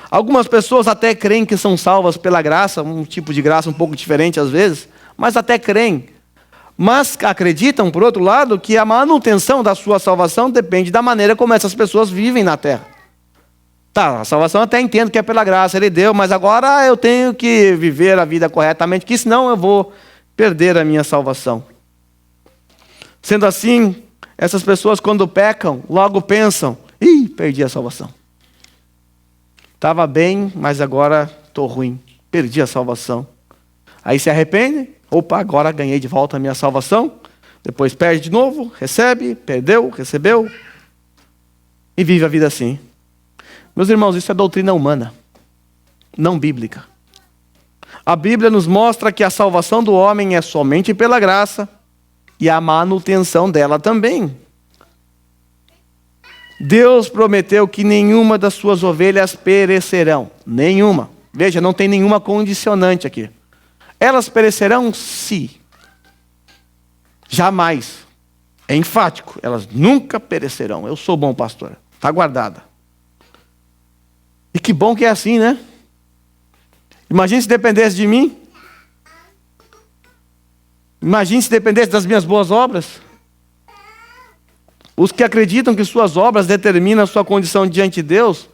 Algumas pessoas até creem que são salvas pela graça, um tipo de graça um pouco diferente às vezes, mas até creem. Mas acreditam, por outro lado, que a manutenção da sua salvação depende da maneira como essas pessoas vivem na terra. Tá, a salvação eu até entendo que é pela graça, Ele deu, mas agora eu tenho que viver a vida corretamente, que senão eu vou perder a minha salvação. Sendo assim, essas pessoas quando pecam, logo pensam, perdi a salvação. Estava bem, mas agora estou ruim, perdi a salvação. Aí se arrepende, opa, agora ganhei de volta a minha salvação. Depois perde de novo, recebe, perdeu, recebeu. E vive a vida assim. Meus irmãos, isso é doutrina humana, não bíblica. A Bíblia nos mostra que a salvação do homem é somente pela graça e a manutenção dela também. Deus prometeu que nenhuma das suas ovelhas perecerão. Nenhuma. Veja, não tem nenhuma condicionante aqui. Elas perecerão se. Jamais. É enfático. Elas nunca perecerão. Eu sou bom pastor. Está guardada. E que bom que é assim, né? Imagine se dependesse de mim. Imagine se dependesse das minhas boas obras. Os que acreditam que suas obras determinam a sua condição diante de Deus,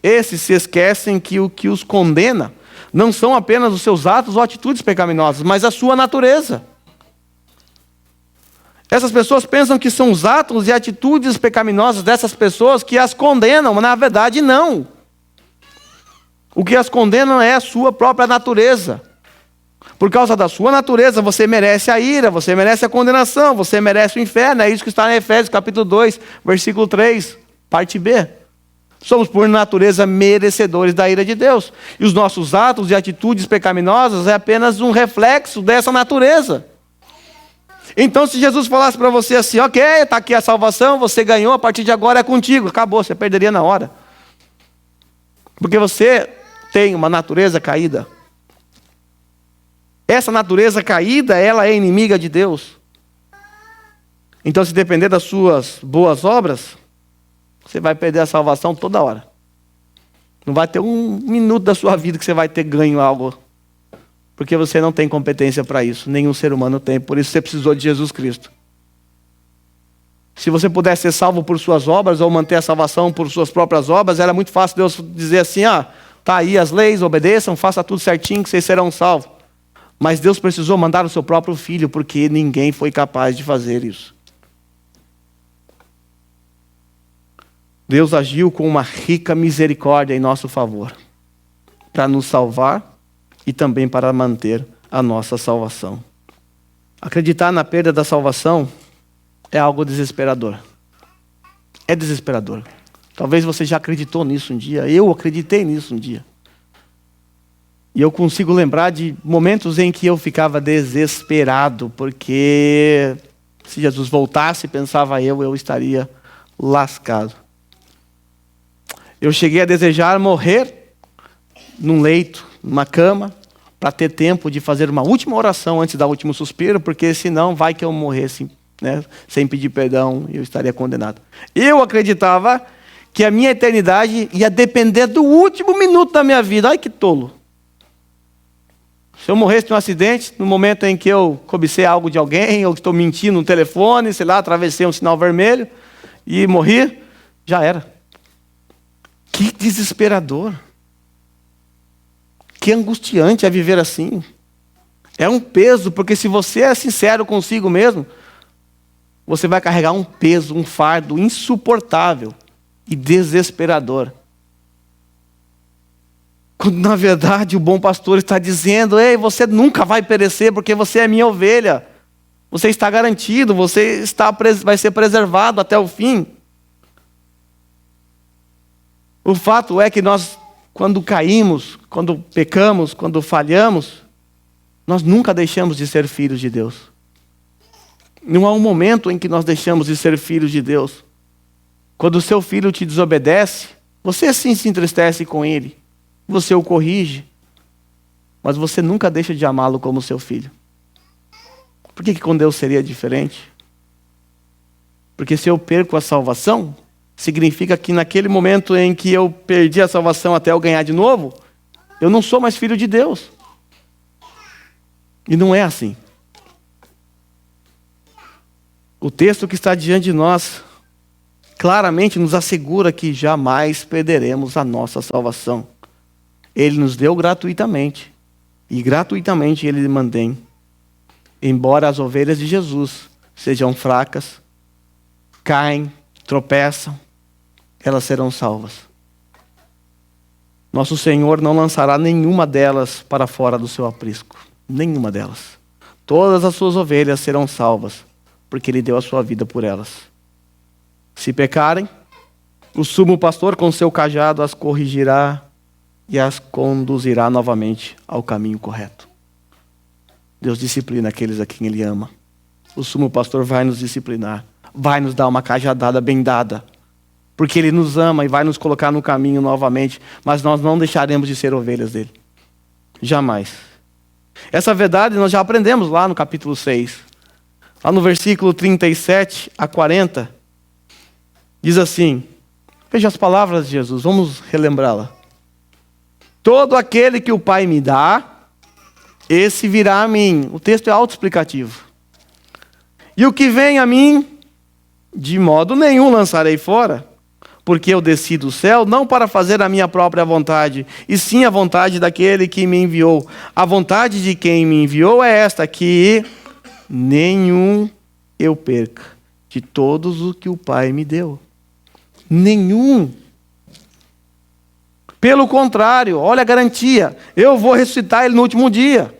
esses se esquecem que o que os condena não são apenas os seus atos ou atitudes pecaminosas, mas a sua natureza. Essas pessoas pensam que são os atos e atitudes pecaminosas dessas pessoas que as condenam, mas na verdade não. O que as condena é a sua própria natureza. Por causa da sua natureza, você merece a ira, você merece a condenação, você merece o inferno. É isso que está em Efésios capítulo 2, versículo 3, parte B. Somos por natureza merecedores da ira de Deus. E os nossos atos e atitudes pecaminosas é apenas um reflexo dessa natureza. Então se Jesus falasse para você assim, ok, está aqui a salvação, você ganhou, a partir de agora é contigo. Acabou, você perderia na hora. Porque você tem uma natureza caída. Essa natureza caída, ela é inimiga de Deus. Então, se depender das suas boas obras, você vai perder a salvação toda hora. Não vai ter um minuto da sua vida que você vai ter ganho algo. Porque você não tem competência para isso. Nenhum ser humano tem. Por isso você precisou de Jesus Cristo. Se você pudesse ser salvo por suas obras ou manter a salvação por suas próprias obras, era muito fácil Deus dizer assim, tá aí as leis, obedeçam, faça tudo certinho que vocês serão salvos. Mas Deus precisou mandar o seu próprio filho, porque ninguém foi capaz de fazer isso. Deus agiu com uma rica misericórdia em nosso favor, para nos salvar e também para manter a nossa salvação. Acreditar na perda da salvação é algo desesperador. É desesperador. Talvez você já acreditou nisso um dia, eu acreditei nisso um dia. E eu consigo lembrar de momentos em que eu ficava desesperado, porque se Jesus voltasse, pensava eu estaria lascado. Eu cheguei a desejar morrer num leito, numa cama, para ter tempo de fazer uma última oração antes do último suspiro, porque senão vai que eu morresse, né, sem pedir perdão, eu estaria condenado. Eu acreditava que a minha eternidade ia depender do último minuto da minha vida. Ai, que tolo. Se eu morresse num acidente, no momento em que eu cobicei algo de alguém, ou estou mentindo no telefone, sei lá, atravessei um sinal vermelho e morri, já era. Que desesperador. Que angustiante é viver assim. É um peso, porque se você é sincero consigo mesmo, você vai carregar um peso, um fardo insuportável e desesperador. Quando na verdade o bom pastor está dizendo, ei, você nunca vai perecer porque você é minha ovelha. Você está garantido, vai ser preservado até o fim. O fato é que nós, quando caímos, quando pecamos, quando falhamos, nós nunca deixamos de ser filhos de Deus. Não há um momento em que nós deixamos de ser filhos de Deus. Quando o seu filho te desobedece, você sim se entristece com ele. Você o corrige, mas você nunca deixa de amá-lo como seu filho. Por que com Deus seria diferente? Porque se eu perco a salvação, significa que naquele momento em que eu perdi a salvação até eu ganhar de novo, eu não sou mais filho de Deus. E não é assim. O texto que está diante de nós claramente nos assegura que jamais perderemos a nossa salvação. Ele nos deu gratuitamente. E gratuitamente Ele mantém. Embora as ovelhas de Jesus sejam fracas, caem, tropeçam, elas serão salvas. Nosso Senhor não lançará nenhuma delas para fora do seu aprisco. Nenhuma delas. Todas as suas ovelhas serão salvas, porque Ele deu a sua vida por elas. Se pecarem, o sumo pastor com seu cajado as corrigirá e as conduzirá novamente ao caminho correto. Deus disciplina aqueles a quem Ele ama. O sumo pastor vai nos disciplinar, vai nos dar uma cajadada bem dada, porque Ele nos ama e vai nos colocar no caminho novamente, mas nós não deixaremos de ser ovelhas dEle. Jamais. Essa verdade nós já aprendemos lá no capítulo 6. Lá no versículo 37 a 40, diz assim, veja as palavras de Jesus, vamos relembrá-la. Todo aquele que o Pai me dá, esse virá a mim. O texto é autoexplicativo. E o que vem a mim, de modo nenhum lançarei fora, porque eu desci do céu não para fazer a minha própria vontade, e sim a vontade daquele que me enviou. A vontade de quem me enviou é esta, que nenhum eu perca de todos os que o Pai me deu. Nenhum. Pelo contrário, olha a garantia. Eu vou ressuscitar ele no último dia.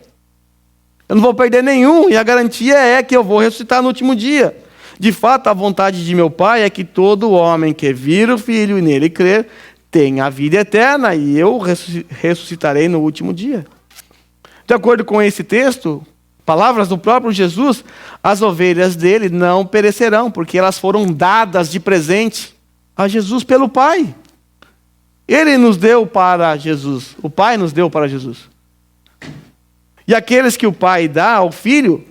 Eu não vou perder nenhum, e a garantia é que eu vou ressuscitar no último dia. De fato, a vontade de meu Pai é que todo homem que vir o Filho e nele crer, tenha a vida eterna, e eu ressuscitarei no último dia. De acordo com esse texto, palavras do próprio Jesus, as ovelhas dele não perecerão, porque elas foram dadas de presente a Jesus pelo Pai. Ele nos deu para Jesus, o Pai nos deu para Jesus. E aqueles que o Pai dá ao Filho,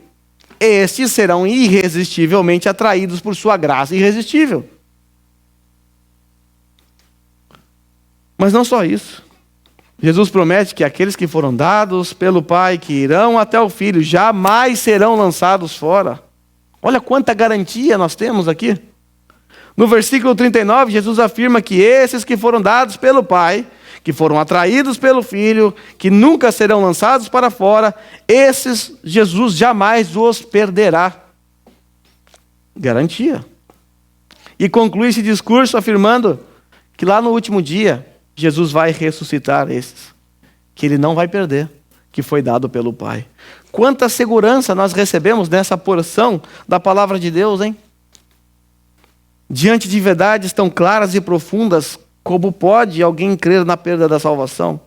estes serão irresistivelmente atraídos por sua graça irresistível. Mas não só isso. Jesus promete que aqueles que foram dados pelo Pai, que irão até o Filho, jamais serão lançados fora. Olha quanta garantia nós temos aqui. No versículo 39, Jesus afirma que esses que foram dados pelo Pai, que foram atraídos pelo Filho, que nunca serão lançados para fora, esses Jesus jamais os perderá. Garantia. E conclui esse discurso afirmando que lá no último dia, Jesus vai ressuscitar esses, que Ele não vai perder, que foi dado pelo Pai. Quanta segurança nós recebemos nessa porção da palavra de Deus, hein? Diante de verdades tão claras e profundas, como pode alguém crer na perda da salvação?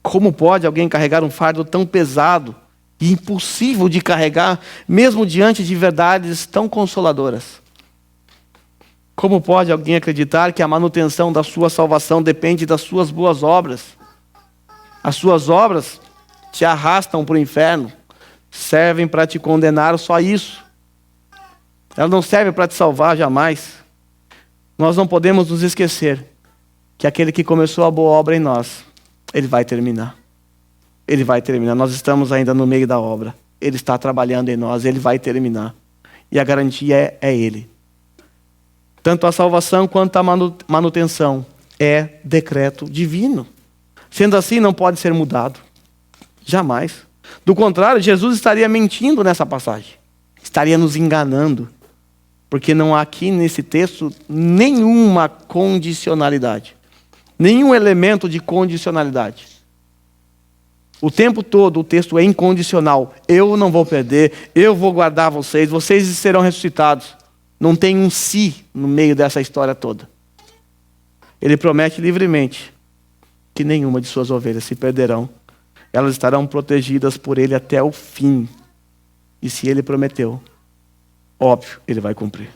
Como pode alguém carregar um fardo tão pesado e impossível de carregar, mesmo diante de verdades tão consoladoras? Como pode alguém acreditar que a manutenção da sua salvação depende das suas boas obras? As suas obras te arrastam para o inferno, servem para te condenar, só isso. Ela não serve para te salvar jamais. Nós não podemos nos esquecer que aquele que começou a boa obra em nós, Ele vai terminar. Ele vai terminar. Nós estamos ainda no meio da obra. Ele está trabalhando em nós, Ele vai terminar. E a garantia é Ele. Tanto a salvação quanto a manutenção é decreto divino. Sendo assim, não pode ser mudado. Jamais. Do contrário, Jesus estaria mentindo nessa passagem. Estaria nos enganando. Porque não há aqui nesse texto nenhuma condicionalidade. Nenhum elemento de condicionalidade. O tempo todo o texto é incondicional. Eu não vou perder, eu vou guardar vocês, vocês serão ressuscitados. Não tem um si no meio dessa história toda. Ele promete livremente que nenhuma de suas ovelhas se perderão. Elas estarão protegidas por Ele até o fim. E se Ele prometeu, óbvio, Ele vai cumprir.